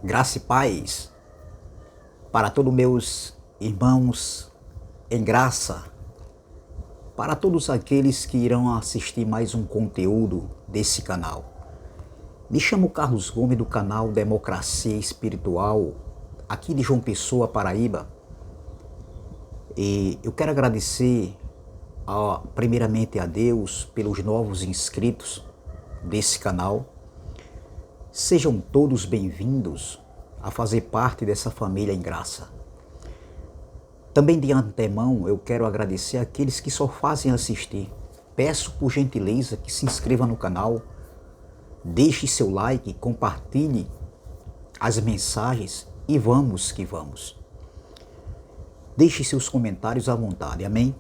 Graça e paz para todos meus irmãos em graça, para todos aqueles que irão assistir mais um conteúdo desse canal. Me chamo Carlos Gomes do canal Democracia Espiritual, aqui de João Pessoa, Paraíba. E eu quero agradecer primeiramente a Deus pelos novos inscritos desse canal. Sejam todos bem-vindos a fazer parte dessa família em graça. Também de antemão eu quero agradecer àqueles que só fazem assistir. Peço por gentileza que se inscreva no canal, deixe seu like, compartilhe as mensagens e vamos que vamos. Deixe seus comentários à vontade, amém?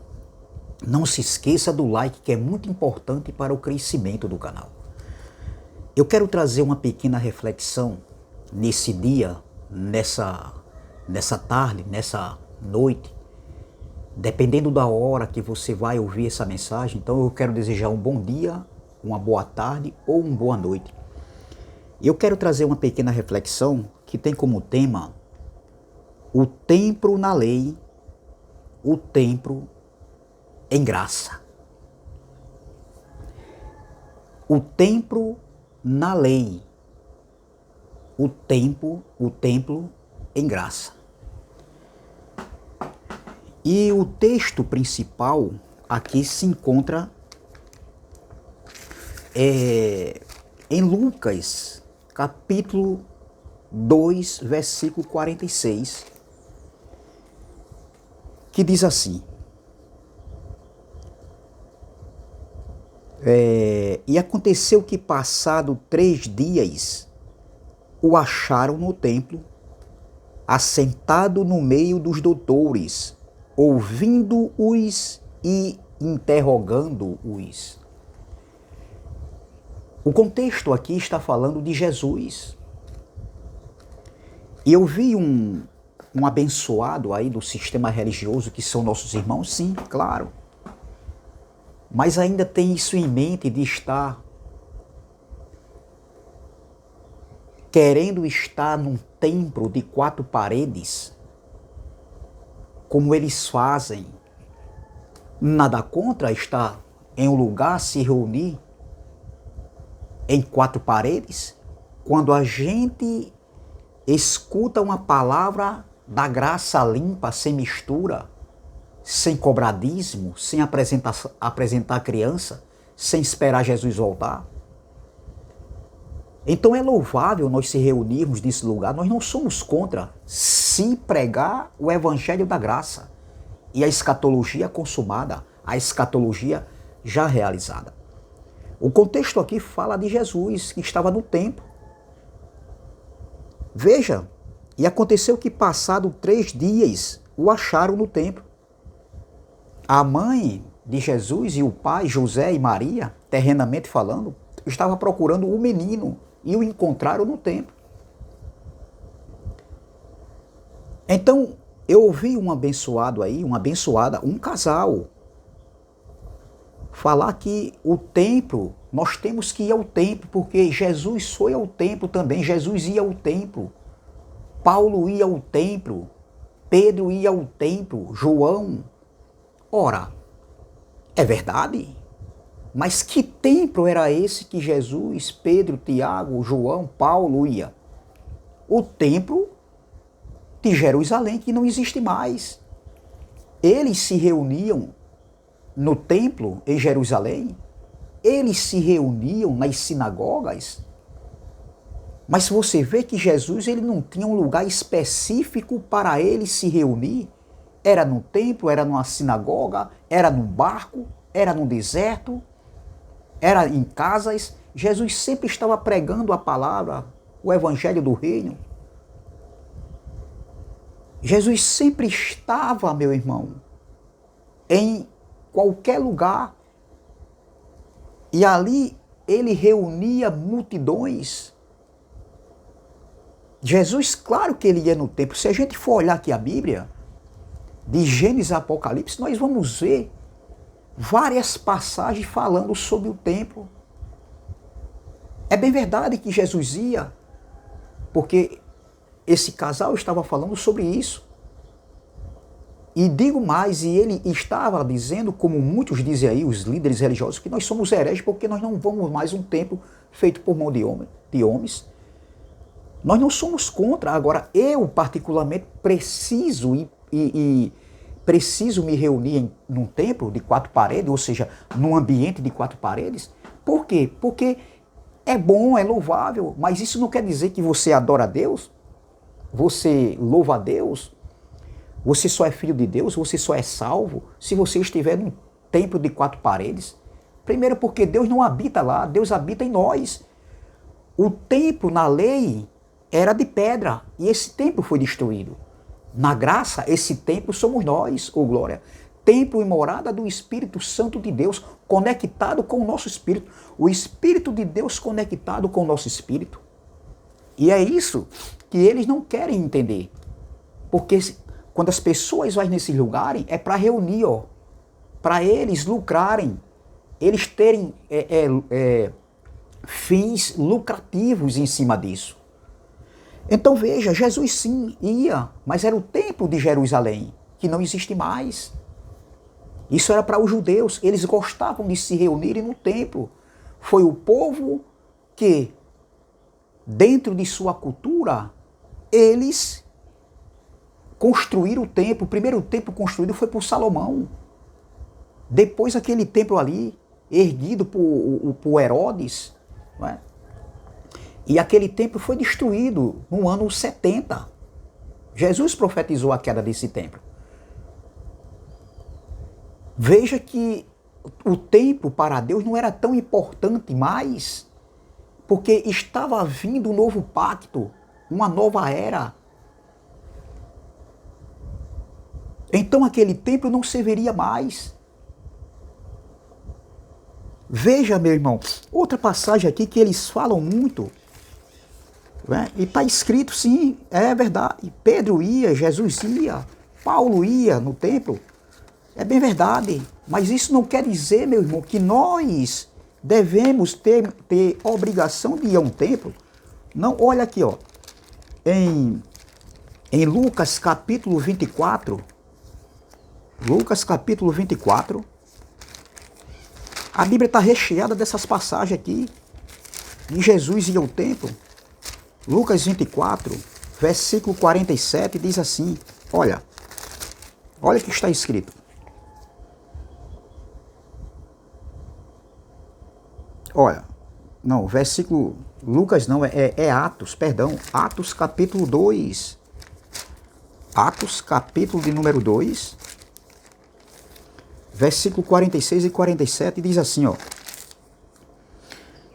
Não se esqueça do like, que é muito importante para o crescimento do canal. Eu quero trazer uma pequena reflexão nesse dia, nessa tarde, nessa noite, dependendo da hora que você vai ouvir essa mensagem. Então eu quero desejar um bom dia, uma boa tarde ou uma boa noite. Eu quero trazer uma pequena reflexão que tem como tema o templo na lei, o templo em graça. O templo na lei, o templo em graça. E o texto principal aqui se encontra em Lucas, capítulo 2, versículo 46, que diz assim: e aconteceu que, passado 3 dias, o acharam no templo, assentado no meio dos doutores, ouvindo-os e interrogando-os. O contexto aqui está falando de Jesus. E eu vi um abençoado aí do sistema religioso, que são nossos irmãos, sim, claro. Mas ainda tem isso em mente de estar querendo estar num templo de 4 paredes, como eles fazem. Nada contra estar em um lugar, se reunir em 4 paredes, quando a gente escuta uma palavra da graça limpa, sem mistura, sem cobradismo, sem apresentar criança, sem esperar Jesus voltar. Então é louvável nós se reunirmos nesse lugar. Nós não somos contra se pregar o evangelho da graça e a escatologia consumada, a escatologia já realizada. O contexto aqui fala de Jesus, que estava no templo. Veja, e aconteceu que, passado 3 dias, o acharam no templo. A mãe de Jesus e o pai, José e Maria, terrenamente falando, estavam procurando o menino e o encontraram no templo. Então, eu ouvi um abençoado aí, uma abençoada, um casal, falar que o templo, nós temos que ir ao templo, porque Jesus foi ao templo também, Jesus ia ao templo, Paulo ia ao templo, Pedro ia ao templo, João. Ora, é verdade, mas que templo era esse que Jesus, Pedro, Tiago, João, Paulo ia? O templo de Jerusalém, que não existe mais. Eles se reuniam no templo em Jerusalém, eles se reuniam nas sinagogas, mas você vê que Jesus, ele não tinha um lugar específico para ele se reunir. Era no templo, era numa sinagoga, era num barco, era no deserto, era em casas. Jesus sempre estava pregando a palavra, o evangelho do reino. Jesus sempre estava, meu irmão, em qualquer lugar. E ali ele reunia multidões. Jesus, claro que ele ia no templo. Se a gente for olhar aqui a Bíblia, de Gênesis a Apocalipse, nós vamos ver várias passagens falando sobre o templo. É bem verdade que Jesus ia, porque esse casal estava falando sobre isso. E digo mais, e ele estava dizendo, como muitos dizem aí, os líderes religiosos, que nós somos hereges porque nós não vamos mais um templo feito por mão de homens. Nós não somos contra. Agora, eu particularmente preciso me reunir num templo de 4 paredes, ou seja, num ambiente de 4 paredes. Por quê? Porque é bom, é louvável, mas isso não quer dizer que você adora a Deus, você louva a Deus, você só é filho de Deus, você só é salvo se você estiver num templo de 4 paredes. Primeiro porque Deus não habita lá, Deus habita em nós. O templo na lei era de pedra e esse templo foi destruído. Na graça, esse templo somos nós, ô glória. Templo e morada do Espírito Santo de Deus, conectado com o nosso espírito. O Espírito de Deus conectado com o nosso espírito. E é isso que eles não querem entender. Porque quando as pessoas vão nesses lugares, é para reunir, ó, para eles lucrarem, eles terem fins lucrativos em cima disso. Então veja, Jesus sim ia, mas era o templo de Jerusalém, que não existe mais. Isso era para os judeus, eles gostavam de se reunirem no templo. Foi o povo que, dentro de sua cultura, eles construíram o templo. O primeiro templo construído foi por Salomão. Depois aquele templo ali, erguido por Herodes, não é? E aquele templo foi destruído no ano 70. Jesus profetizou a queda desse templo. Veja que o templo para Deus não era tão importante mais, porque estava vindo um novo pacto, uma nova era. Então aquele templo não serviria mais. Veja, meu irmão, outra passagem aqui que eles falam muito, né? E está escrito, sim, é verdade. Pedro ia, Jesus ia, Paulo ia no templo. É bem verdade. Mas isso não quer dizer, meu irmão, que nós devemos ter obrigação de ir a um templo. Não, olha aqui, ó. Em Lucas capítulo 24, Lucas capítulo 24, a Bíblia está recheada dessas passagens aqui. E Jesus ia ao templo. Lucas 24, versículo 47, diz assim, olha o que está escrito. Olha, não, versículo, Lucas não, é Atos, perdão, Atos capítulo 2. Atos capítulo de número 2, versículo 46 e 47, diz assim, ó.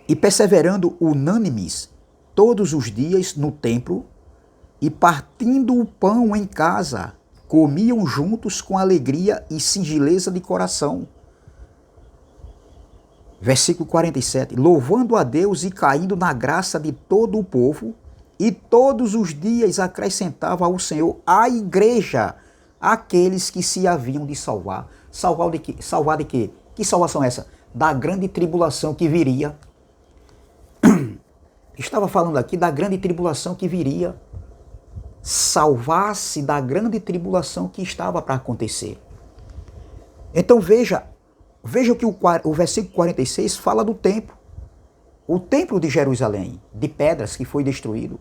E perseverando unânimes todos os dias no templo, e partindo o pão em casa, comiam juntos com alegria e singeleza de coração. Versículo 47, louvando a Deus e caindo na graça de todo o povo, e todos os dias acrescentava ao Senhor a igreja aqueles que se haviam de salvar. Salvar de quê? Salvar de quê? Que salvação é essa? Da grande tribulação que viria. Estava falando aqui da grande tribulação que viria. Salvar-se da grande tribulação que estava para acontecer. Então veja que o versículo 46 fala do templo. O templo de Jerusalém, de pedras que foi destruído.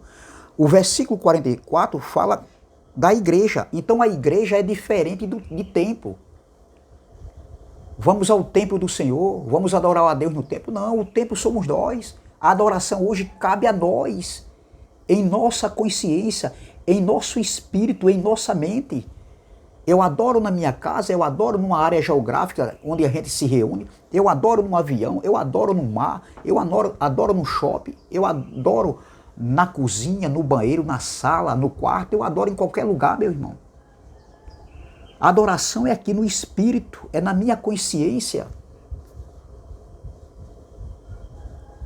O versículo 44 fala da igreja. Então a igreja é diferente de templo. Vamos ao templo do Senhor, vamos adorar a Deus no templo. Não, o templo somos nós. A adoração hoje cabe a nós, em nossa consciência, em nosso espírito, em nossa mente. Eu adoro na minha casa, eu adoro numa área geográfica onde a gente se reúne, eu adoro num avião, eu adoro no mar, eu adoro no shopping, eu adoro na cozinha, no banheiro, na sala, no quarto, eu adoro em qualquer lugar, meu irmão. A adoração é aqui no espírito, é na minha consciência.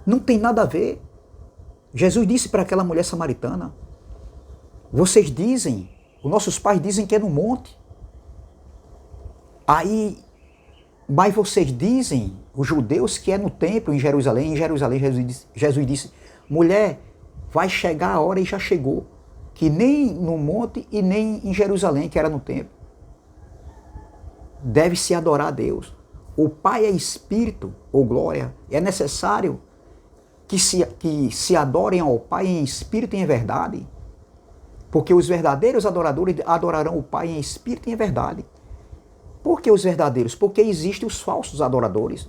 Não tem nada a ver. Jesus disse para aquela mulher samaritana, vocês dizem, os nossos pais dizem que é no monte. Aí Mas vocês dizem, os judeus, que é no templo em Jerusalém. Em Jerusalém, Jesus disse, mulher, vai chegar a hora e já chegou, que nem no monte e nem em Jerusalém, que era no templo. Deve-se adorar a Deus. O Pai é Espírito, ou glória. É necessário que se adorem ao Pai em Espírito e em verdade. Porque os verdadeiros adoradores adorarão o Pai em Espírito e em verdade. Por que os verdadeiros? Porque existem os falsos adoradores.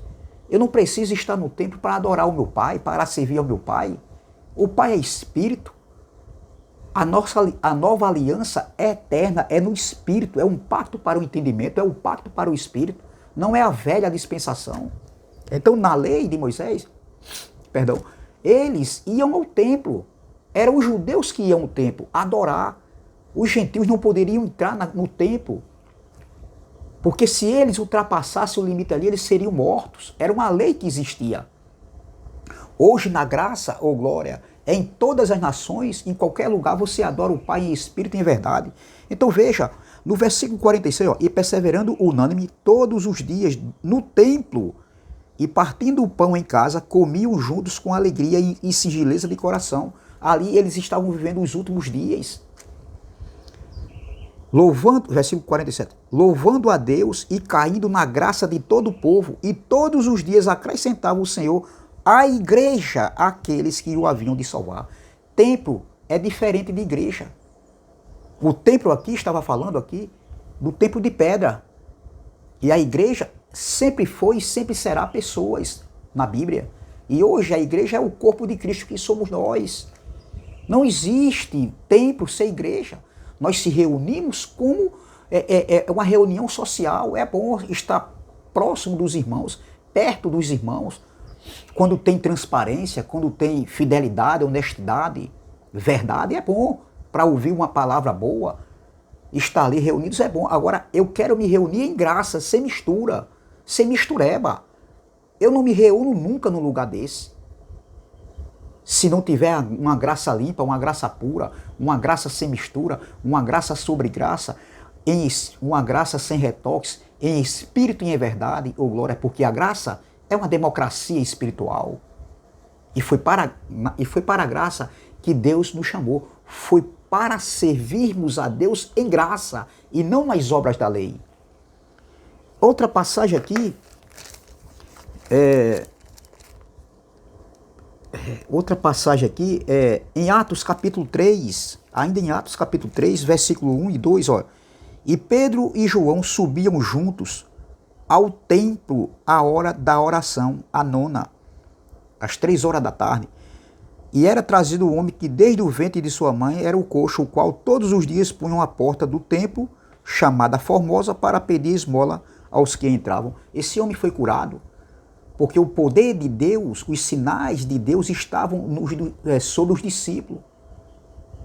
Eu não preciso estar no templo para adorar o meu Pai, para servir ao meu Pai. O Pai é Espírito. A nova aliança é eterna, é no Espírito, é um pacto para o entendimento, é um pacto para o Espírito, não é a velha dispensação. Então, na lei de Moisés, eles iam ao templo, eram os judeus que iam ao templo adorar. Os gentios não poderiam entrar no templo, porque se eles ultrapassassem o limite ali, eles seriam mortos. Era uma lei que existia. Hoje, na graça ou glória, em todas as nações, em qualquer lugar, você adora o Pai em espírito e em verdade. Então veja, no versículo 46, e perseverando unânime todos os dias no templo, e partindo o pão em casa, comiam juntos com alegria e singeleza de coração. Ali eles estavam vivendo os últimos dias. Versículo 47, louvando a Deus e caindo na graça de todo o povo, e todos os dias acrescentava o Senhor a igreja aqueles que o haviam de salvar. Templo é diferente de igreja. O templo aqui, estava falando aqui, do templo de pedra. E a igreja sempre foi e sempre será pessoas na Bíblia. E hoje a igreja é o corpo de Cristo que somos nós. Não existe templo sem igreja. Nós se reunimos como uma reunião social. É bom estar próximo dos irmãos, perto dos irmãos. Quando tem transparência, quando tem fidelidade, honestidade, verdade, é bom. Para ouvir uma palavra boa, estar ali reunidos é bom. Agora, eu quero me reunir em graça, sem mistura, sem mistureba. Eu não me reúno nunca num lugar desse. Se não tiver uma graça limpa, uma graça pura, uma graça sem mistura, uma graça sobre graça, uma graça sem retoques, em espírito e em verdade, ou glória, porque a graça é uma democracia espiritual. E foi para a graça que Deus nos chamou. Foi para servirmos a Deus em graça e não nas obras da lei. Outra passagem aqui é em Atos capítulo 3, ainda em Atos capítulo 3, versículo 1 e 2, ó. E Pedro e João subiam juntos ao templo à hora da oração, a nona, às 3 horas da tarde. E era trazido o homem que desde o ventre de sua mãe era o coxo, o qual todos os dias punham a porta do templo, chamada Formosa, para pedir esmola aos que entravam. Esse homem foi curado, porque o poder de Deus, os sinais de Deus estavam sobre os discípulos.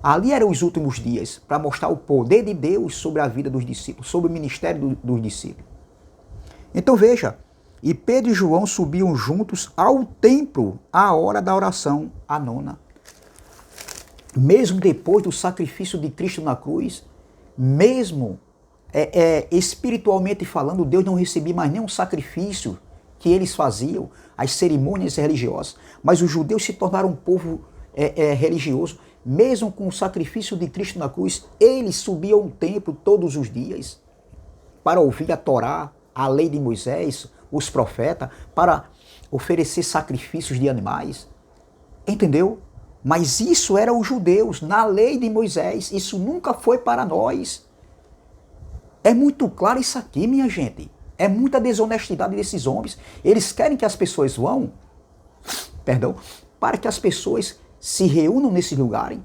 Ali eram os últimos dias, para mostrar o poder de Deus sobre a vida dos discípulos, sobre o ministério dos discípulos. Então veja, e Pedro e João subiam juntos ao templo à hora da oração, a nona. Mesmo depois do sacrifício de Cristo na cruz, mesmo espiritualmente falando, Deus não recebia mais nenhum sacrifício que eles faziam, as cerimônias religiosas. Mas os judeus se tornaram um povo religioso. Mesmo com o sacrifício de Cristo na cruz, eles subiam ao templo todos os dias para ouvir a Torá, a lei de Moisés, os profetas, para oferecer sacrifícios de animais. Entendeu? Mas isso era os judeus, na lei de Moisés. Isso nunca foi para nós. É muito claro isso aqui, minha gente. É muita desonestidade desses homens. Eles querem que as pessoas vão, para que as pessoas se reúnam nesse lugar,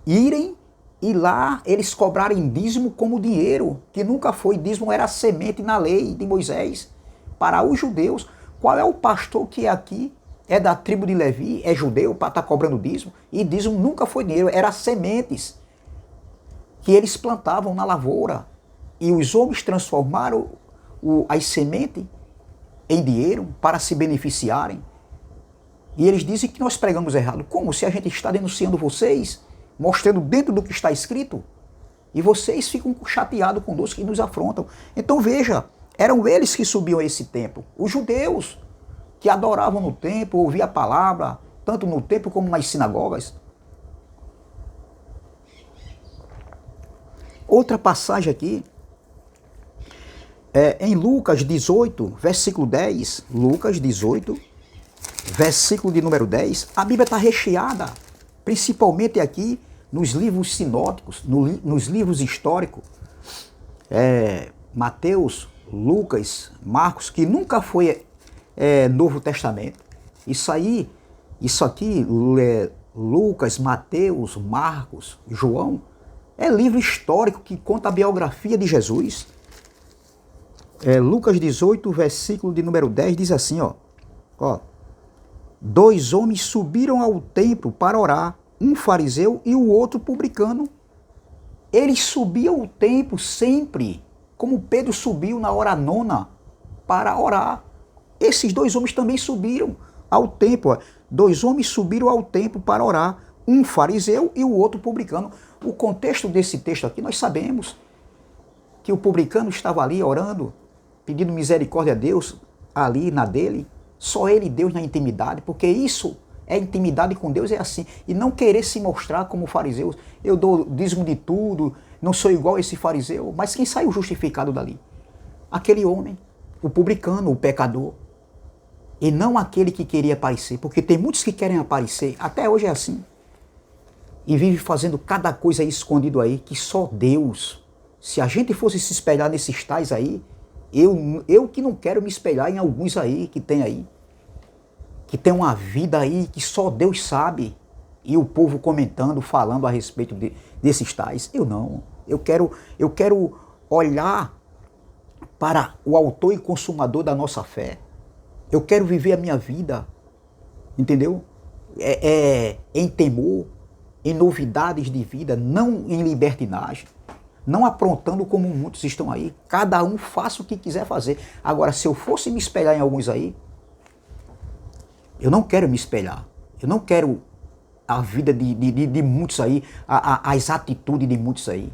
irem e lá eles cobrarem dízimo como dinheiro, que nunca foi dízimo, era semente na lei de Moisés. Para os judeus, qual é o pastor que aqui é da tribo de Levi, é judeu, para estar cobrando dízimo? E dízimo nunca foi dinheiro, era sementes que eles plantavam na lavoura. E os homens transformaram as sementes em dinheiro para se beneficiarem. E eles dizem que nós pregamos errado. Como? Se a gente está denunciando vocês, mostrando dentro do que está escrito, e vocês ficam chateados conosco e nos afrontam. Então veja, Eram eles que subiam a esse templo. Os judeus que adoravam no templo, ouviam a palavra, tanto no templo como nas sinagogas. Outra passagem aqui, em Lucas 18, versículo 10, Lucas 18, versículo de número 10, a Bíblia está recheada, principalmente aqui nos livros sinóticos, nos livros históricos, Mateus, Lucas, Marcos, que nunca foi Novo Testamento. Isso aqui, Lucas, Mateus, Marcos, João, é livro histórico que conta a biografia de Jesus. Lucas 18, versículo de número 10, diz assim, ó. 2 homens subiram ao templo para orar, um fariseu e o outro publicano. Eles subiam ao templo sempre, como Pedro subiu na hora nona para orar. Esses 2 homens também subiram ao templo. 2 homens subiram ao templo para orar, um fariseu e o outro publicano. O contexto desse texto aqui nós sabemos que o publicano estava ali orando, pedindo misericórdia a Deus, ali na dele, só ele e Deus na intimidade, porque isso é intimidade com Deus, é assim, e não querer se mostrar como fariseu. Eu dou dízimo de tudo, não sou igual a esse fariseu, mas quem saiu justificado dali? Aquele homem, o publicano, o pecador, e não aquele que queria aparecer, porque tem muitos que querem aparecer, até hoje é assim, e vive fazendo cada coisa aí escondido aí, que só Deus. Se a gente fosse se espelhar nesses tais aí, eu que não quero me espelhar em alguns aí, que tem uma vida aí que só Deus sabe, e o povo comentando, falando a respeito desses tais. Eu não. Eu quero olhar para o autor e consumador da nossa fé. Eu quero viver a minha vida, entendeu? Em temor, em novidades de vida, não em libertinagem, não aprontando como muitos estão aí. Cada um faça o que quiser fazer. Agora, se eu fosse me espelhar em alguns aí, eu não quero me espelhar. Eu não quero a vida de muitos aí, as atitudes de muitos aí,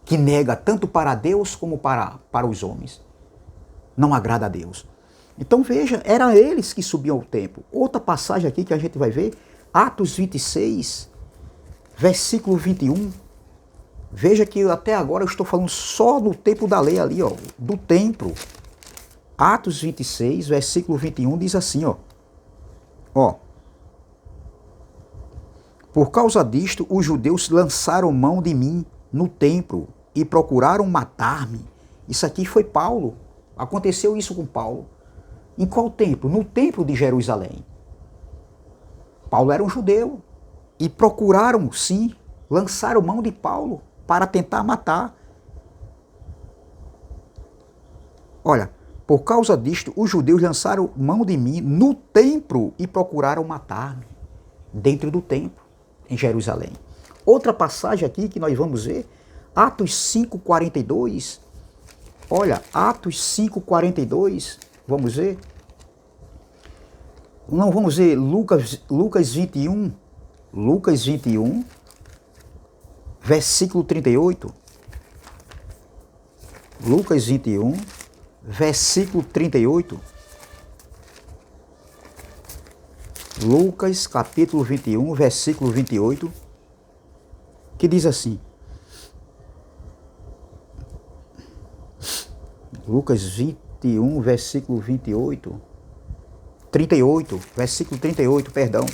que nega tanto para Deus como para os homens. Não agrada a Deus. Então veja, eram eles que subiam ao templo. Outra passagem aqui que a gente vai ver, Atos 26, versículo 21. Veja que até agora eu estou falando só do tempo da lei ali, ó, do templo. Atos 26, versículo 21 diz assim, ó. Por causa disto, os judeus lançaram mão de mim no templo e procuraram matar-me. Isso aqui foi Paulo. Aconteceu isso com Paulo. Em qual templo? No templo de Jerusalém. Paulo era um judeu e procuraram, sim, lançaram mão de Paulo para tentar matar. Olha, por causa disto, os judeus lançaram mão de mim no templo e procuraram matar-me dentro do templo, em Jerusalém. Outra passagem aqui que nós vamos ver, Atos 5:42. Olha, Atos 5:42, vamos ver. Não, vamos ver Lucas 21, Lucas 21, versículo 38. Lucas 21, versículo 38. Lucas, capítulo 21, versículo 28, que diz assim. Lucas 21, versículo 38, versículo 38, perdão,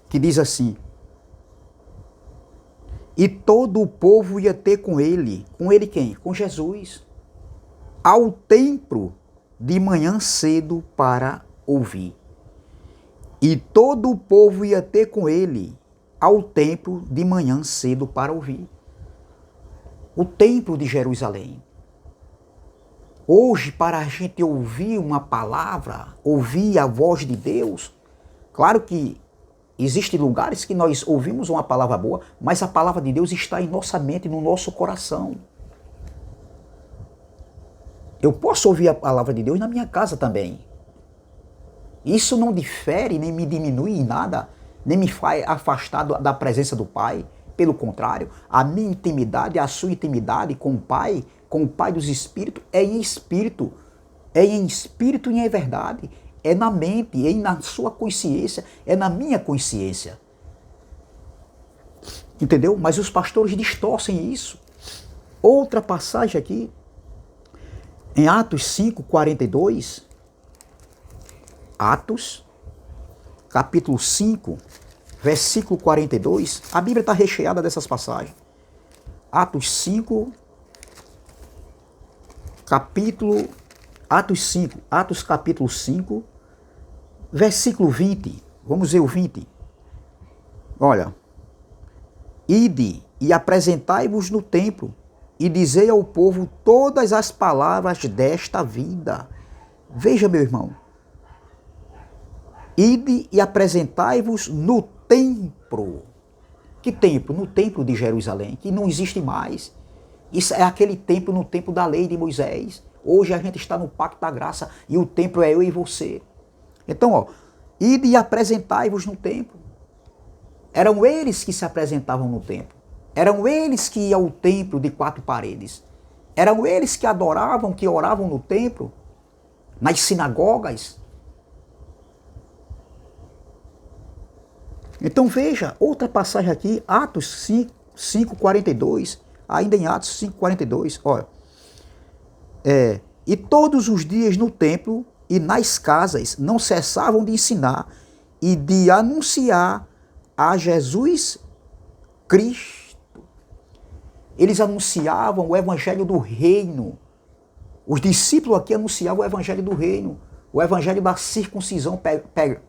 que diz assim: e todo o povo ia ter com ele quem? Com Jesus, ao templo de manhã cedo para ouvir. E todo o povo ia ter com ele ao templo de manhã cedo para ouvir. O templo de Jerusalém. Hoje, para a gente ouvir uma palavra, ouvir a voz de Deus, claro que existem lugares que nós ouvimos uma palavra boa, mas a palavra de Deus está em nossa mente, no nosso coração. Eu posso ouvir a palavra de Deus na minha casa também. Isso não difere, nem me diminui em nada, nem me faz afastar da presença do Pai. Pelo contrário, a minha intimidade, a sua intimidade com o Pai com o Pai dos Espíritos é em espírito. É em espírito e em verdade. É na mente, é na sua consciência, é na minha consciência. Entendeu? Mas os pastores distorcem isso. Outra passagem aqui, em Atos 5:42, Atos, capítulo 5, versículo 42, a Bíblia está recheada dessas passagens. Atos 5, Atos capítulo 5, versículo 20. Vamos ver o 20. Olha. Ide e apresentai-vos no templo, e dizei ao povo todas as palavras desta vida. Veja, meu irmão. Ide e apresentai-vos no templo. Que templo? No templo de Jerusalém, que não existe mais. Isso é aquele templo no templo da lei de Moisés. Hoje a gente está no pacto da graça e o templo é eu e você. Então, ó, ide e apresentai-vos no templo. Eram eles que se apresentavam no templo. Eram eles que iam ao templo de 4 paredes. Eram eles que adoravam, que oravam no templo, nas sinagogas. Então veja, outra passagem aqui, Atos 5:42, ainda em Atos 5:42, olha. E todos os dias no templo e nas casas não cessavam de ensinar e de anunciar a Jesus Cristo. Eles anunciavam o evangelho do reino. Os discípulos aqui anunciavam o evangelho do reino, o evangelho da circuncisão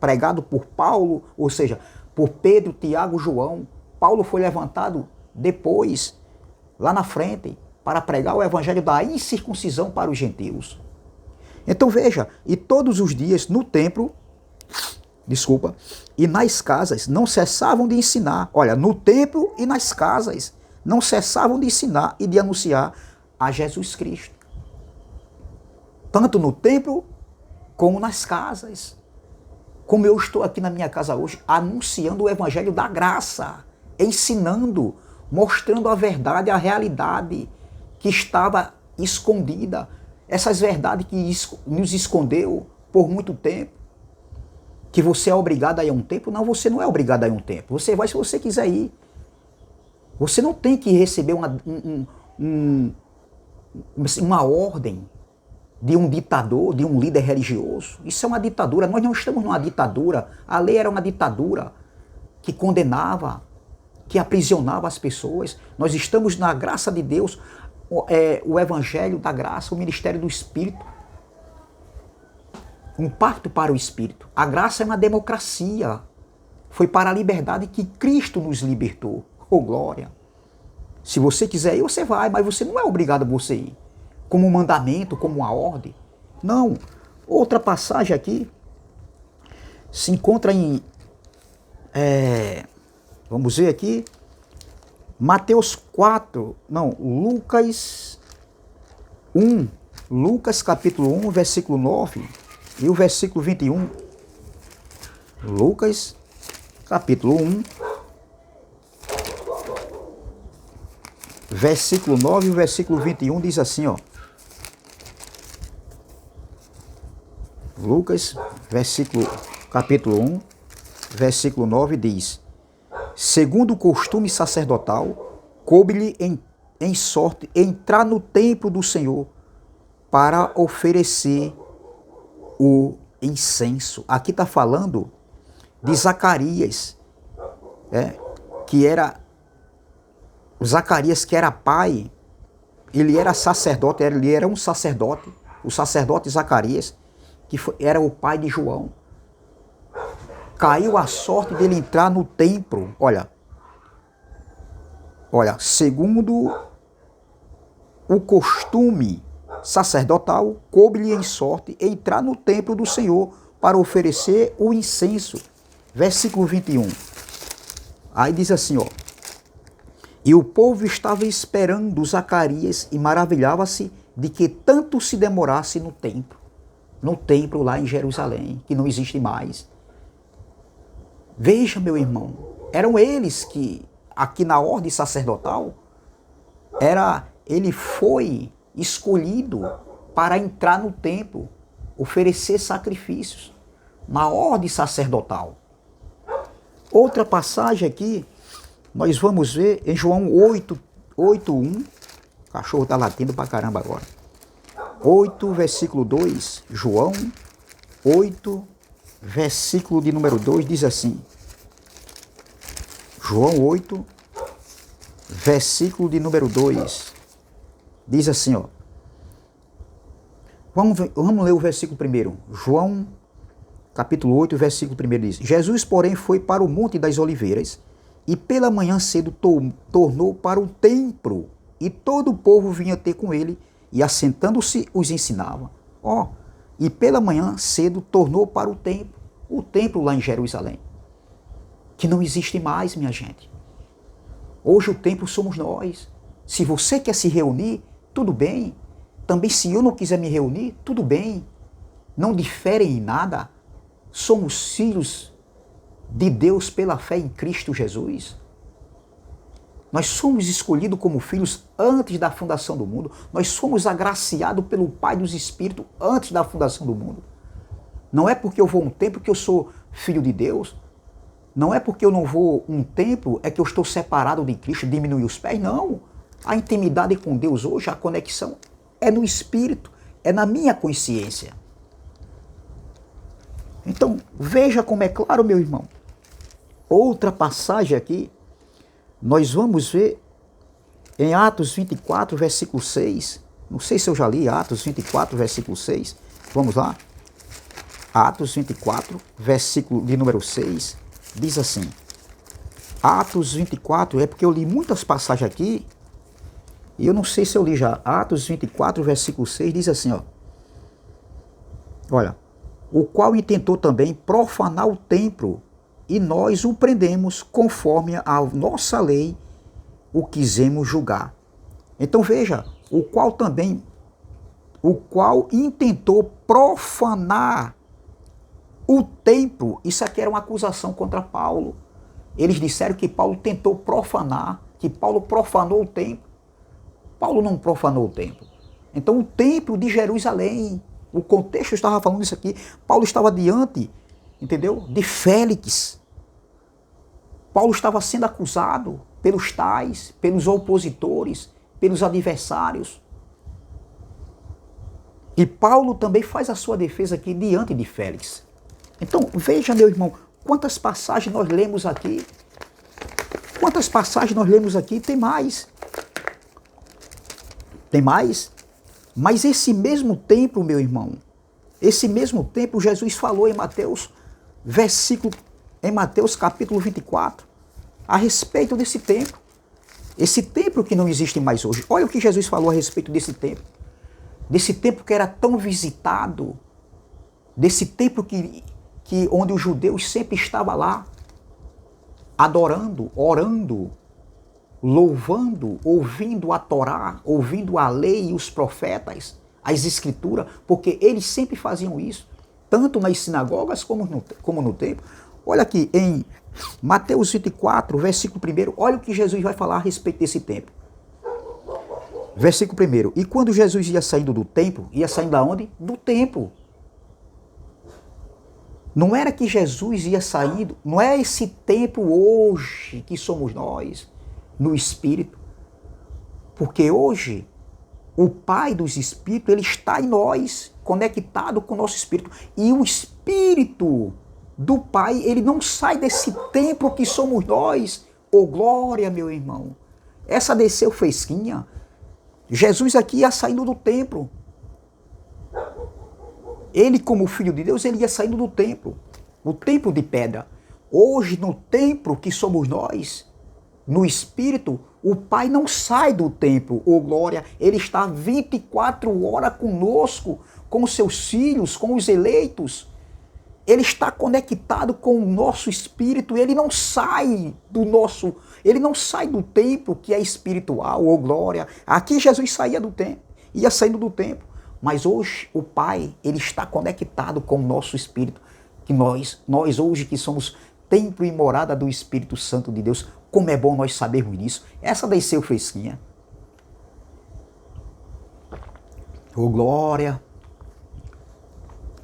pregado por Paulo, ou seja, por Pedro, Tiago, João. Paulo foi levantado depois, lá na frente, para pregar o evangelho da incircuncisão para os gentios. Então veja, e todos os dias no templo, e nas casas não cessavam de ensinar. Olha, no templo e nas casas não cessavam de ensinar e de anunciar a Jesus Cristo. Tanto no templo como nas casas. Como eu estou aqui na minha casa hoje, anunciando o evangelho da graça, ensinando, mostrando a verdade, a realidade que estava escondida. Essas verdades que nos escondeu por muito tempo. Que você é obrigado a ir a um templo. Não, você não é obrigado a ir a um templo. Você vai se você quiser ir. Você não tem que receber uma ordem de um ditador, de um líder religioso. Isso é uma ditadura. Nós não estamos numa ditadura. A lei era uma ditadura que condenava, que aprisionava as pessoas. Nós estamos na graça de Deus, o evangelho da graça, o ministério do Espírito. Um pacto para o Espírito. A graça é uma democracia. Foi para a liberdade que Cristo nos libertou. Oh, glória! Se você quiser ir, você vai, mas você não é obrigado a você ir. Como um mandamento, como uma ordem. Não. Outra passagem aqui se encontra em... vamos ver aqui. Mateus 4, não, Lucas 1. Lucas capítulo 1, versículo 9 e o versículo 21. Lucas capítulo 1, versículo 9 e o versículo 21 diz assim, ó. Lucas, capítulo 1, versículo 9 diz: segundo o costume sacerdotal, coube-lhe em sorte entrar no templo do Senhor para oferecer o incenso. Aqui está falando de Zacarias, que era Zacarias, que era pai, ele era sacerdote, ele era um sacerdote, o sacerdote Zacarias, que era o pai de João. Caiu a sorte dele entrar no templo. Olha, segundo o costume sacerdotal, coube-lhe em sorte entrar no templo do Senhor para oferecer o incenso. Versículo 21. Aí diz assim, ó. E o povo estava esperando Zacarias e maravilhava-se de que tanto se demorasse no templo. No templo lá em Jerusalém, que não existe mais. Veja, meu irmão, eram eles que, aqui na ordem sacerdotal, ele foi escolhido para entrar no templo, oferecer sacrifícios, na ordem sacerdotal. Outra passagem aqui, nós vamos ver em João 8:1, o cachorro está latindo pra caramba agora. 8, versículo 2, João 8, versículo de número 2, diz assim. João 8, versículo de número 2, diz assim, ó. Vamos ler o versículo primeiro. João, capítulo 8, versículo 1 diz: Jesus, porém, foi para o Monte das Oliveiras, e pela manhã cedo tornou para o templo, e todo o povo vinha ter com ele, e assentando-se os ensinava. Ó, e pela manhã cedo tornou para o templo lá em Jerusalém, que não existe mais, minha gente. Hoje o templo somos nós. Se você quer se reunir, tudo bem. Também se eu não quiser me reunir, tudo bem. Não diferem em nada. Somos filhos de Deus pela fé em Cristo Jesus. Nós somos escolhidos como filhos antes da fundação do mundo. Nós somos agraciados pelo Pai dos Espíritos antes da fundação do mundo. Não é porque eu vou a um templo que eu sou filho de Deus. Não é porque eu não vou a um templo é que eu estou separado de Cristo, diminuir os pés. Não. A intimidade com Deus hoje, a conexão, é no Espírito, é na minha consciência. Então, veja como é claro, meu irmão. Outra passagem aqui, nós vamos ver em Atos 24, versículo 6. Não sei se eu já li Atos 24, versículo 6. Vamos lá? Atos 24, versículo de número 6, diz assim. Atos 24, é porque eu li muitas passagens aqui, e eu não sei se eu li já. Atos 24, versículo 6, diz assim, ó. Olha, o qual intentou também profanar o templo, e nós o prendemos conforme a nossa lei o quisemos julgar. Então veja, o qual intentou profanar o templo. Isso aqui era uma acusação contra Paulo. Eles disseram que Paulo tentou profanar, que Paulo profanou o templo. Paulo não profanou o templo. Então o templo de Jerusalém, o contexto estava falando isso aqui, Paulo estava diante, entendeu? De Félix. Paulo estava sendo acusado pelos tais, pelos opositores, pelos adversários. E Paulo também faz a sua defesa aqui diante de Félix. Então, veja, meu irmão, quantas passagens nós lemos aqui. Quantas passagens nós lemos aqui? Tem mais. Tem mais. Mas esse mesmo templo, meu irmão, esse mesmo templo, Jesus falou em Mateus, em Mateus capítulo 24, a respeito desse templo. Esse templo que não existe mais hoje. Olha o que Jesus falou a respeito desse templo. Desse templo que era tão visitado, desse templo onde os judeus sempre estavam lá, adorando, orando, louvando, ouvindo a Torá, ouvindo a lei e os profetas, as escrituras, porque eles sempre faziam isso, tanto nas sinagogas como no templo. Olha aqui em Mateus 24, versículo 1, olha o que Jesus vai falar a respeito desse templo. Versículo 1, e quando Jesus ia saindo do templo, ia saindo da onde? Do templo. Não era que Jesus ia saindo, não é esse templo hoje que somos nós, no Espírito. Porque hoje, o Pai dos Espíritos, ele está em nós, conectado com o nosso Espírito. E o Espírito do Pai, ele não sai desse templo que somos nós. Ô glória, meu irmão. Essa desceu fresquinha. Jesus aqui ia saindo do templo. Ele, como Filho de Deus, ele ia saindo do templo. No templo de pedra. Hoje, no templo que somos nós, no Espírito, o Pai não sai do templo, ô glória. Ele está 24 horas conosco, com os seus filhos, com os eleitos. Ele está conectado com o nosso espírito, ele não sai do templo que é espiritual, ô glória. Aqui Jesus saía do templo, ia saindo do templo, mas hoje o Pai, ele está conectado com o nosso espírito, que nós hoje que somos templo e morada do Espírito Santo de Deus, como é bom nós sabermos disso. Essa desceu fresquinha. Oh, glória!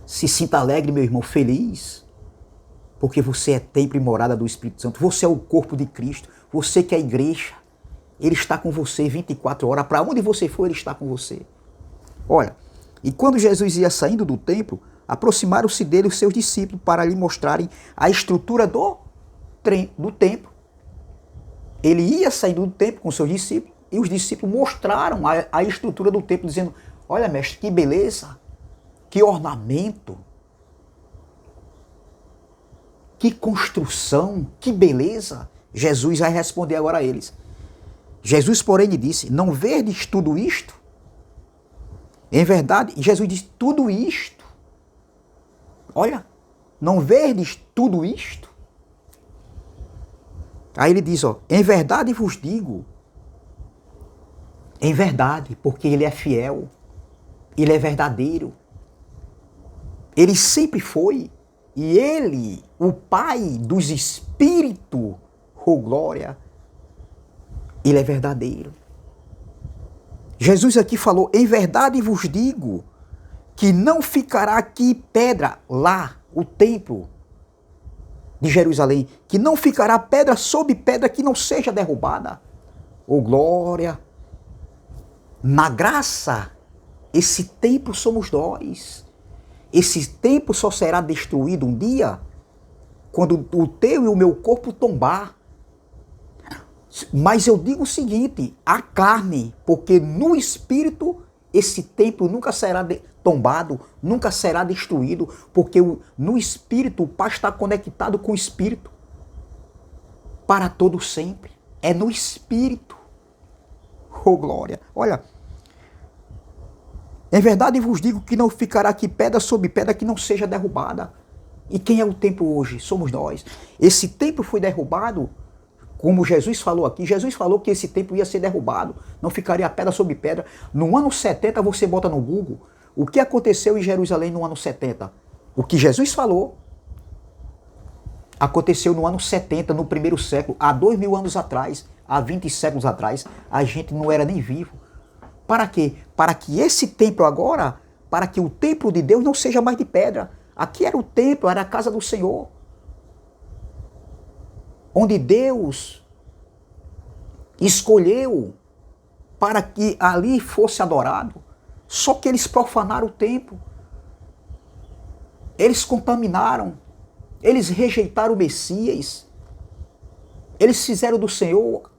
Se sinta alegre, meu irmão, feliz, porque você é templo e morada do Espírito Santo. Você é o corpo de Cristo. Você que é a igreja. Ele está com você 24 horas. Para onde você for, Ele está com você. Olha, e quando Jesus ia saindo do templo, aproximaram-se dele os seus discípulos para lhe mostrarem a estrutura do templo. Ele ia saindo do templo com seus discípulos e os discípulos mostraram a estrutura do templo, dizendo: olha, mestre, que beleza, que ornamento, que construção, que beleza. Jesus vai responder agora a eles. Jesus, porém, lhe disse: não verdes tudo isto? Em verdade, Jesus disse: tudo isto. Olha, não verdes tudo isto? Aí ele diz, ó, em verdade vos digo, em verdade, porque ele é fiel, ele é verdadeiro, ele sempre foi, e ele, o Pai dos Espíritos, oh glória, ele é verdadeiro. Jesus aqui falou, em verdade vos digo, que não ficará aqui pedra, lá, o templo de Jerusalém, que não ficará pedra sobre pedra que não seja derrubada. Oh glória! Na graça, esse templo somos nós. Esse templo só será destruído um dia quando o teu e o meu corpo tombar. Mas eu digo o seguinte, a carne, porque no espírito esse templo nunca será tombado, nunca será destruído, porque no espírito o Pai está conectado com o espírito para todo sempre. É no espírito. Oh glória! Olha, em verdade vos digo que não ficará aqui pedra sobre pedra que não seja derrubada. E quem é o templo hoje? Somos nós. Esse templo foi derrubado, como Jesus falou aqui. Jesus falou que esse templo ia ser derrubado, não ficaria pedra sobre pedra. No ano 70, você bota no Google, o que aconteceu em Jerusalém no ano 70? O que Jesus falou aconteceu no ano 70, no primeiro século, há 2000 anos atrás, há 20 séculos atrás, a gente não era nem vivo. Para quê? Para que esse templo agora, para que o templo de Deus não seja mais de pedra. Aqui era o templo, era a casa do Senhor, onde Deus escolheu para que ali fosse adorado. Só que eles profanaram o templo. Eles contaminaram. Eles rejeitaram o Messias. Eles fizeram do Senhor,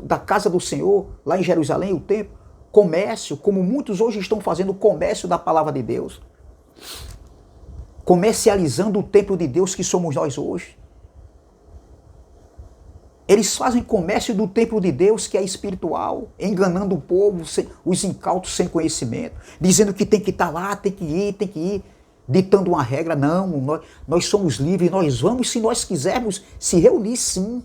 da casa do Senhor, lá em Jerusalém, o templo, comércio, como muitos hoje estão fazendo comércio da palavra de Deus. Comercializando o templo de Deus que somos nós hoje. Eles fazem comércio do templo de Deus que é espiritual, enganando o povo, os incautos sem conhecimento, dizendo que tem que estar lá, tem que ir, ditando uma regra. Não, nós somos livres, nós vamos, se nós quisermos, se reunir sim.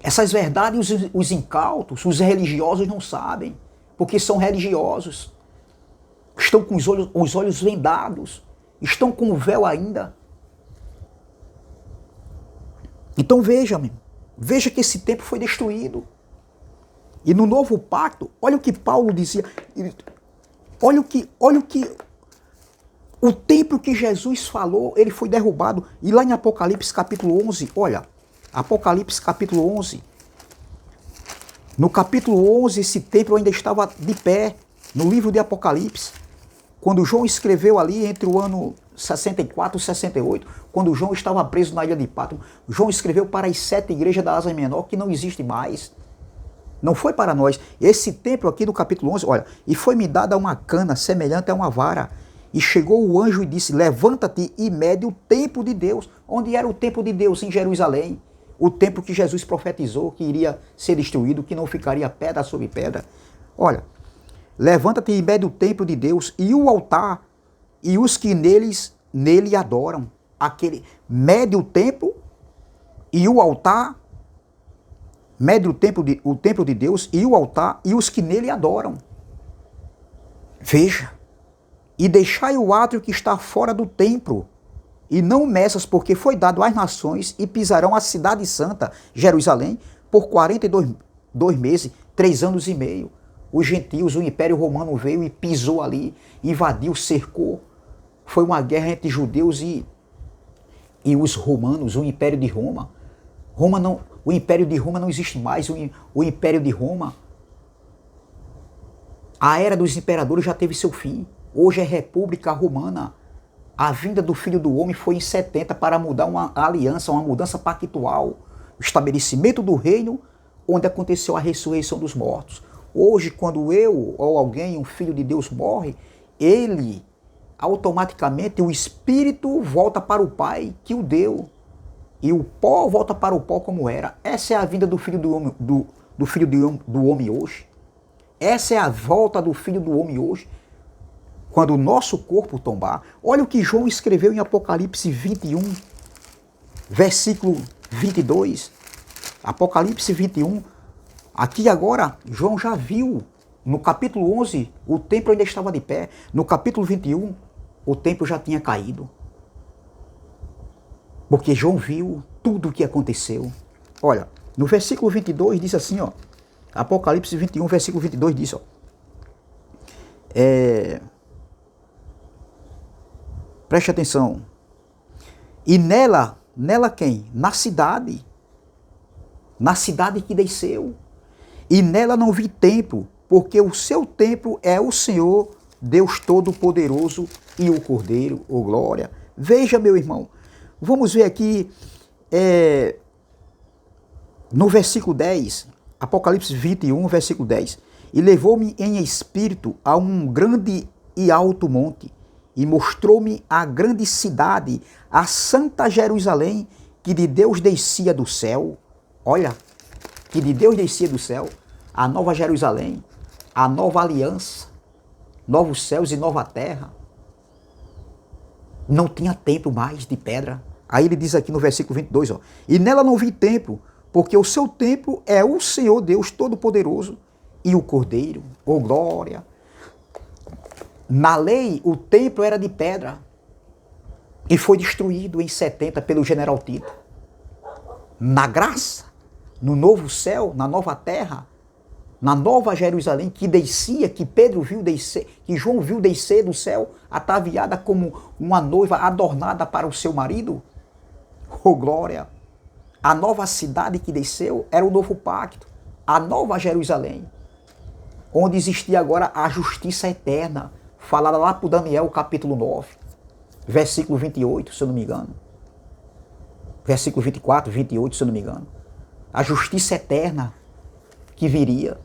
Essas verdades os incautos, os religiosos não sabem, porque são religiosos. Estão com os olhos vendados. Estão com o véu ainda. Então veja que esse templo foi destruído. E no novo pacto, olha o que Paulo dizia. Olha o que o templo que Jesus falou, ele foi derrubado. E lá em Apocalipse capítulo 11, olha, Apocalipse capítulo 11. No capítulo 11, esse templo ainda estava de pé, no livro de Apocalipse. Quando João escreveu ali entre o ano 64 e 68, quando João estava preso na ilha de Patmos, João escreveu para as 7 igrejas da Ásia Menor, que não existe mais. Não foi para nós. Esse templo aqui do capítulo 11, olha, e foi-me dada uma cana semelhante a uma vara, e chegou o anjo e disse, levanta-te e mede o templo de Deus. Onde era o templo de Deus? Em Jerusalém. O templo que Jesus profetizou que iria ser destruído, que não ficaria pedra sobre pedra. Olha, levanta-te e mede o templo de Deus e o altar e os que nele adoram. Mede o templo e o altar, mede o templo de Deus e o altar e os que nele adoram. Veja, e deixai o átrio que está fora do templo, e não meças, porque foi dado às nações, e pisarão a cidade santa, Jerusalém, por 42 meses, 3 anos e meio. Os gentios, o Império Romano veio e pisou ali, invadiu, cercou. Foi uma guerra entre judeus e os romanos, o Império de Roma. O Império de Roma não existe mais. O Império de Roma, a era dos imperadores já teve seu fim. Hoje é República Romana. A vinda do Filho do Homem foi em 70 para mudar uma aliança, uma mudança pactual. O estabelecimento do reino, onde aconteceu a ressurreição dos mortos. Hoje, quando eu ou alguém, um filho de Deus, morre, ele, automaticamente, o espírito volta para o Pai que o deu. E o pó volta para o pó como era. Essa é a vinda do Filho do Homem hoje. Essa é a volta do Filho do Homem hoje. Quando o nosso corpo tombar. Olha o que João escreveu em Apocalipse 21, versículo 22. Apocalipse 21. Aqui agora, João já viu, no capítulo 11, o templo ainda estava de pé. No capítulo 21, o templo já tinha caído. Porque João viu tudo o que aconteceu. Olha, no versículo 22 diz assim, ó. Apocalipse 21, versículo 22 diz, ó. Preste atenção. E nela quem? Na cidade que desceu. E nela não vi templo, porque o seu templo é o Senhor, Deus Todo-Poderoso e o Cordeiro, ô glória. Veja, meu irmão, vamos ver aqui no versículo 10, Apocalipse 21, versículo 10. E levou-me em espírito a um grande e alto monte, e mostrou-me a grande cidade, a santa Jerusalém, que de Deus descia do céu. Olha, que de Deus descia do céu, a nova Jerusalém, a nova aliança, novos céus e nova terra. Não tinha templo mais de pedra. Aí ele diz aqui no versículo 22, ó, e nela não vi templo, porque o seu templo é o Senhor Deus Todo-Poderoso e o Cordeiro, ô glória. Na lei, o templo era de pedra e foi destruído em 70 pelo general Tito. Na graça, no novo céu, na nova terra, na nova Jerusalém que descia, que Pedro viu descer, que João viu descer do céu, ataviada como uma noiva adornada para o seu marido. Oh glória! A nova cidade que desceu era o novo pacto, a nova Jerusalém, onde existia agora a justiça eterna, falada lá por Daniel, capítulo 9, versículo 28, se eu não me engano. Versículo 24, 28, se eu não me engano. A justiça eterna que viria.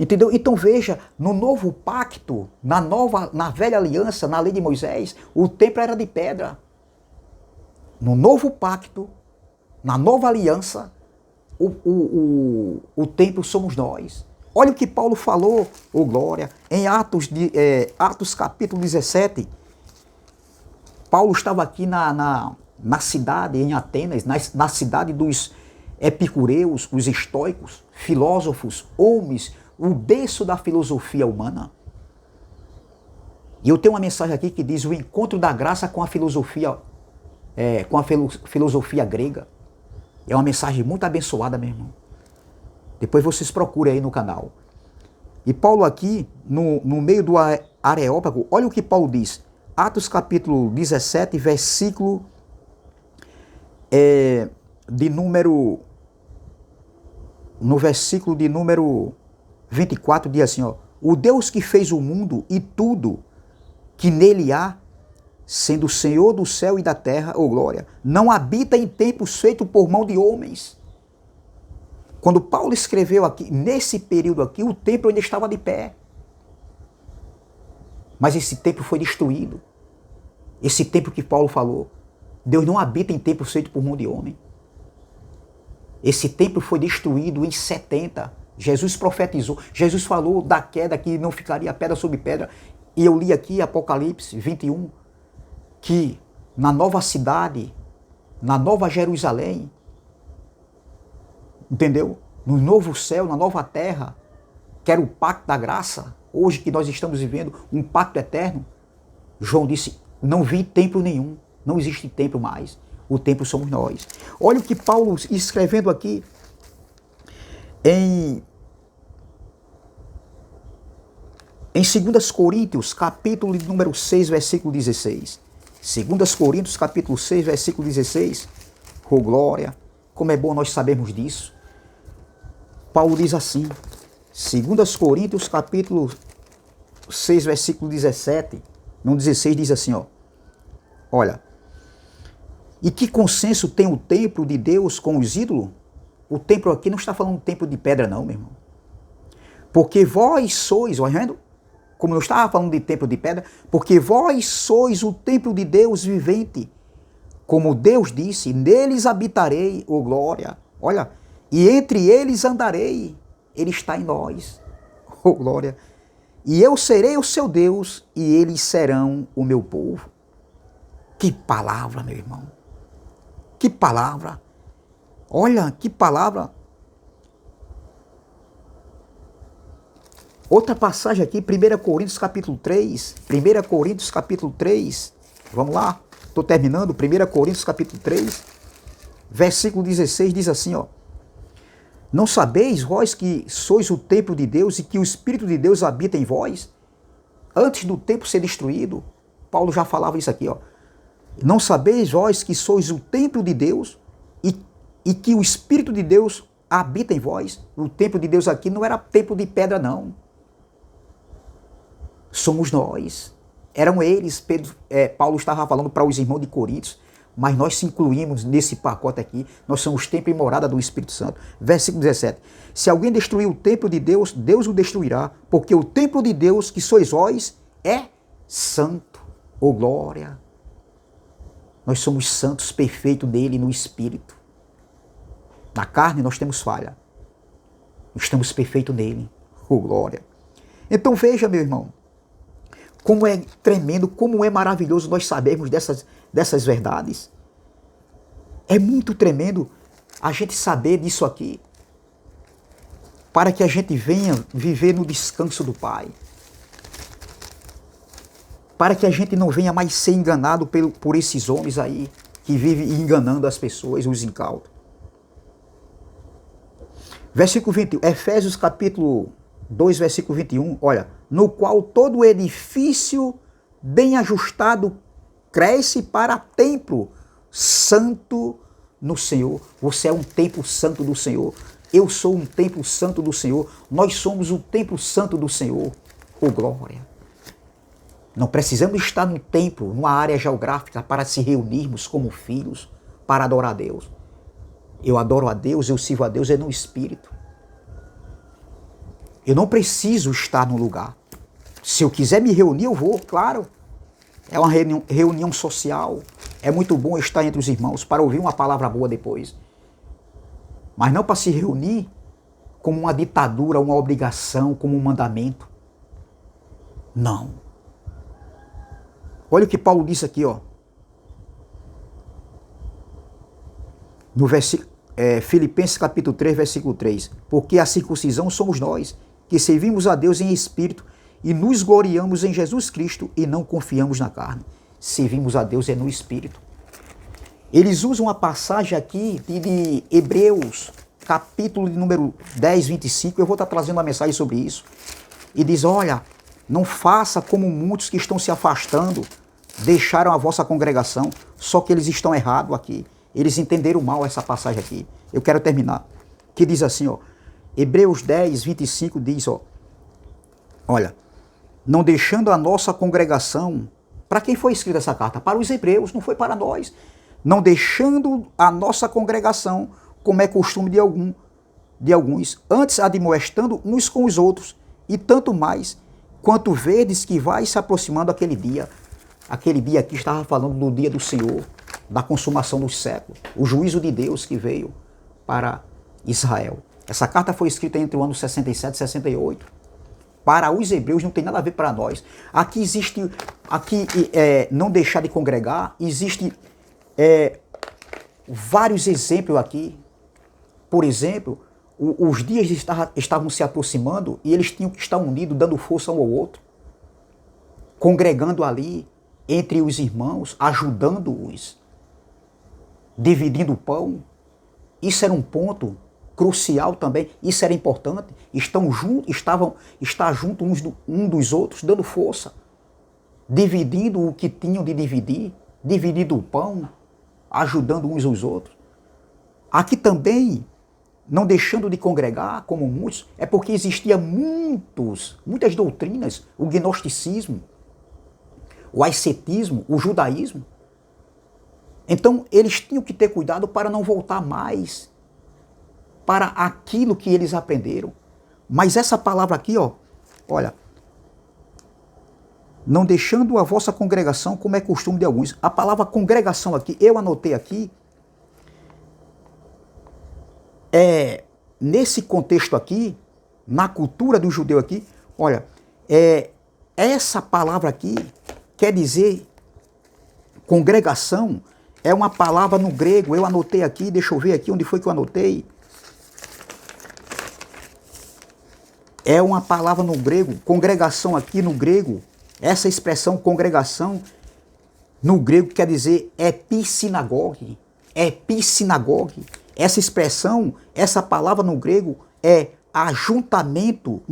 Entendeu? Então veja, no novo pacto, na velha aliança, na lei de Moisés, o templo era de pedra. No novo pacto, na nova aliança, o templo somos nós. Olha o que Paulo falou, ô glória, em Atos capítulo 17. Paulo estava aqui na cidade, em Atenas, na cidade dos epicureus, os estoicos, filósofos, homens, o berço da filosofia humana. E eu tenho uma mensagem aqui que diz o encontro da graça com a filosofia grega. É uma mensagem muito abençoada, meu irmão. Depois vocês procurem aí no canal. E Paulo aqui, no meio do Areópago, olha o que Paulo diz. Atos capítulo 17, versículo de número... No versículo de número 24, diz assim, ó. O Deus que fez o mundo e tudo que nele há, sendo o Senhor do céu e da terra, ô glória, não habita em templos feitos por mão de homens. Quando Paulo escreveu aqui, nesse período aqui, o templo ainda estava de pé. Mas esse templo foi destruído. Esse templo que Paulo falou, Deus não habita em templos feitos por mão de homem. Esse templo foi destruído em 70. Jesus profetizou, Jesus falou da queda que não ficaria pedra sobre pedra. E eu li aqui Apocalipse 21, que na nova cidade, na nova Jerusalém, entendeu? No novo céu, na nova terra, que era o pacto da graça, hoje que nós estamos vivendo um pacto eterno, João disse, não vi templo nenhum, não existe templo mais. o templo somos nós. Olha o que Paulo escrevendo aqui em 2 Coríntios, capítulo de número 6, versículo 16. 2 Coríntios, capítulo 6, versículo 16. Oh, glória! Como é bom nós sabermos disso. Paulo diz assim, 2 Coríntios, capítulo 6, versículo 17. No 16 diz assim, ó. Olha. E que consenso tem o templo de Deus com os ídolos? O templo aqui não está falando de templo de pedra não, meu irmão. Porque vós sois, olha vendo? Como eu estava falando de templo de pedra, porque vós sois o templo de Deus vivente. Como Deus disse, neles habitarei, ô glória. Olha, e entre eles andarei. Ele está em nós, ô glória. E eu serei o seu Deus, e eles serão o meu povo. Que palavra, meu irmão. Que palavra. Olha, que palavra. Outra passagem aqui, 1 Coríntios capítulo 3. 1 Coríntios capítulo 3. Vamos lá. Estou terminando. 1 Coríntios capítulo 3. Versículo 16 diz assim, ó. Não sabeis vós que sois o templo de Deus e que o Espírito de Deus habita em vós? Antes do templo ser destruído, Paulo já falava isso aqui, ó. Não sabeis vós que sois o templo de Deus e que o Espírito de Deus habita em vós? O templo de Deus aqui não era templo de pedra, não. Somos nós. Eram eles, Paulo estava falando para os irmãos de Coríntios, mas nós se incluímos nesse pacote aqui. Nós somos templo e morada do Espírito Santo. Versículo 17. Se alguém destruir o templo de Deus, Deus o destruirá, porque o templo de Deus, que sois vós, é santo. Ô glória! Nós somos santos, perfeitos nele, no Espírito. Na carne nós temos falha. Estamos perfeitos nele. Ô glória! Então veja, meu irmão, como é tremendo, como é maravilhoso nós sabermos dessas verdades. É muito tremendo a gente saber disso aqui, para que a gente venha viver no descanso do Pai. Para que a gente não venha mais ser enganado por esses homens aí, que vivem enganando as pessoas, os incautos. Versículo 21, Efésios capítulo 2, versículo 21, olha, no qual todo edifício bem ajustado cresce para templo santo no Senhor. Você é um templo santo do Senhor. Eu sou um templo santo do Senhor. Nós somos o templo santo do Senhor. Oh glória! Não precisamos estar num templo, numa área geográfica para se reunirmos como filhos, para adorar a Deus. Eu adoro a Deus, eu sirvo a Deus é no Espírito. Eu não preciso estar no lugar. Se eu quiser me reunir, eu vou, claro. É uma reunião social. É muito bom estar entre os irmãos para ouvir uma palavra boa depois. Mas não para se reunir como uma ditadura, uma obrigação, como um mandamento. Não. Olha o que Paulo disse aqui, ó. No Filipenses capítulo 3, versículo 3. Porque a circuncisão somos nós, que servimos a Deus em espírito e nos gloriamos em Jesus Cristo e não confiamos na carne. Servimos a Deus é no espírito. Eles usam a passagem aqui de Hebreus, capítulo de número 10, 25. Eu vou estar trazendo uma mensagem sobre isso. E diz, olha, não faça como muitos que estão se afastando, deixaram a vossa congregação, só que eles estão errados aqui. Eles entenderam mal essa passagem aqui. Eu quero terminar. Que diz assim, ó. Hebreus 10, 25 diz, ó. Olha, não deixando a nossa congregação. Para quem foi escrita essa carta? Para os hebreus, não foi para nós. Não deixando a nossa congregação, como é costume de alguns, antes admoestando uns com os outros, e tanto mais, quanto vedes que vai se aproximando aquele dia. Aquele dia aqui estava falando do dia do Senhor, da consumação dos séculos, o juízo de Deus que veio para Israel. Essa carta foi escrita entre o ano 67 e 68. Para os hebreus não tem nada a ver para nós. Aqui existe, não deixar de congregar, existe vários exemplos aqui. Por exemplo, os dias estavam se aproximando e eles tinham que estar unidos, dando força um ao outro, congregando ali entre os irmãos, ajudando-os. dividindo o pão. Isso era um ponto crucial também, isso era importante. Estar juntos um dos outros, dando força, dividindo o que tinham de dividir, dividindo o pão, ajudando uns aos outros. Aqui também, não deixando de congregar, como muitos, é porque existia muitas doutrinas, o gnosticismo, o ascetismo, o judaísmo. Então, eles tinham que ter cuidado para não voltar mais para aquilo que eles aprenderam. Mas essa palavra aqui, ó, olha, não deixando a vossa congregação, como é costume de alguns. A palavra congregação aqui, eu anotei aqui, nesse contexto aqui, na cultura do judeu aqui, olha, essa palavra aqui quer dizer congregação, é uma palavra no grego, eu anotei aqui, deixa eu ver aqui onde foi que eu anotei. É uma palavra no grego, congregação aqui no grego, essa expressão congregação no grego quer dizer episinagogue, episinagogue. Essa expressão, essa palavra no grego é ajuntamento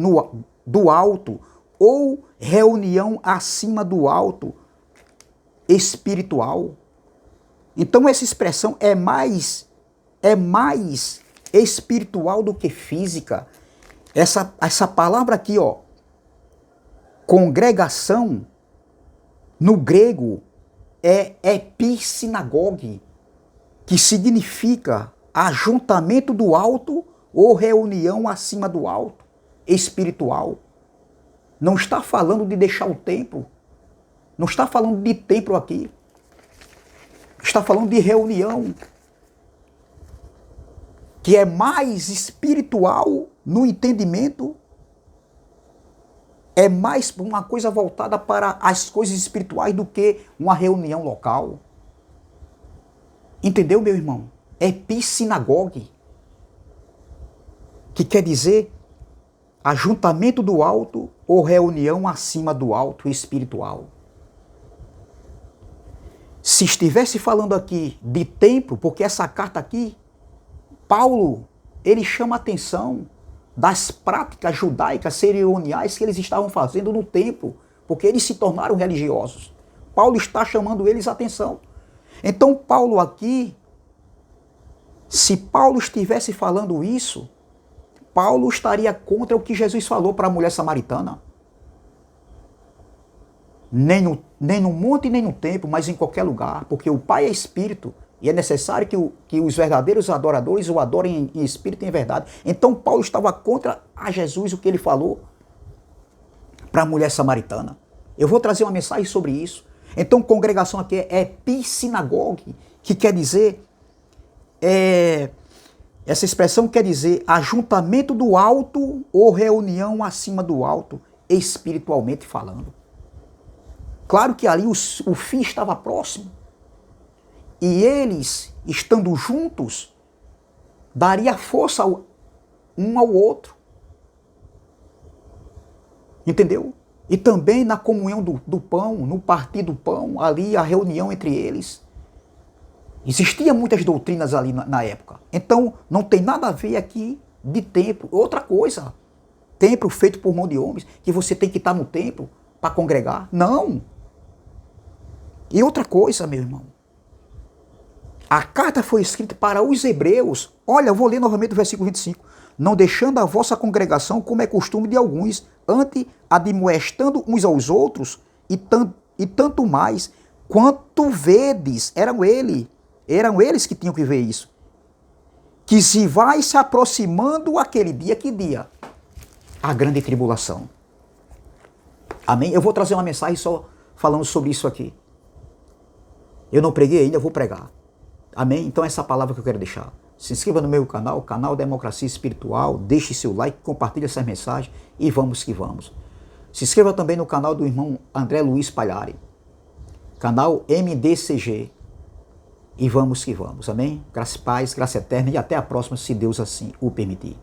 do alto ou reunião acima do alto espiritual. Então essa expressão é mais espiritual do que física. Essa palavra aqui, ó, congregação, no grego, é episinagogue, que significa ajuntamento do alto ou reunião acima do alto, espiritual. Não está falando de deixar o templo, não está falando de templo aqui, está falando de reunião, que é mais espiritual no entendimento, é mais uma coisa voltada para as coisas espirituais do que uma reunião local. Entendeu, meu irmão? Episinagogue, que quer dizer ajuntamento do alto ou reunião acima do alto espiritual. Se estivesse falando aqui de templo, porque essa carta aqui, Paulo, ele chama a atenção das práticas judaicas cerimoniais que eles estavam fazendo no templo, porque eles se tornaram religiosos. Paulo está chamando eles a atenção. Então Paulo aqui, se Paulo estivesse falando isso, Paulo estaria contra o que Jesus falou para a mulher samaritana. Nem no monte, nem no templo, mas em qualquer lugar, porque o Pai é Espírito, e é necessário que os verdadeiros adoradores o adorem em espírito e em verdade. Então Paulo estava contra a Jesus, o que ele falou para a mulher samaritana. Eu vou trazer uma mensagem sobre isso. Então congregação aqui é episinagogue, que quer dizer, essa expressão quer dizer ajuntamento do alto ou reunião acima do alto, espiritualmente falando. Claro que ali o fim estava próximo. E eles, estando juntos, daria força um ao outro. Entendeu? E também na comunhão do pão, no partir do pão, ali a reunião entre eles. Existiam muitas doutrinas ali na época. Então, não tem nada a ver aqui de templo. Outra coisa, templo feito por mão de homens, que você tem que estar no templo para congregar. Não. E outra coisa, meu irmão. A carta foi escrita para os hebreus. Olha, eu vou ler novamente o versículo 25. Não deixando a vossa congregação, como é costume de alguns, antes admoestando uns aos outros, e tanto mais, quanto vedes, eram eles que tinham que ver isso, que se vai se aproximando aquele dia, que dia? A grande tribulação. Amém? Eu vou trazer uma mensagem só falando sobre isso aqui. Eu não preguei ainda, eu vou pregar. Amém? Então essa palavra que eu quero deixar. Se inscreva no meu canal, canal Democracia Espiritual, deixe seu like, compartilhe essa mensagem e vamos que vamos. Se inscreva também no canal do irmão André Luiz Palhari, canal MDCG, e vamos que vamos. Amém? Graça e paz, graça eterna e até a próxima, se Deus assim o permitir.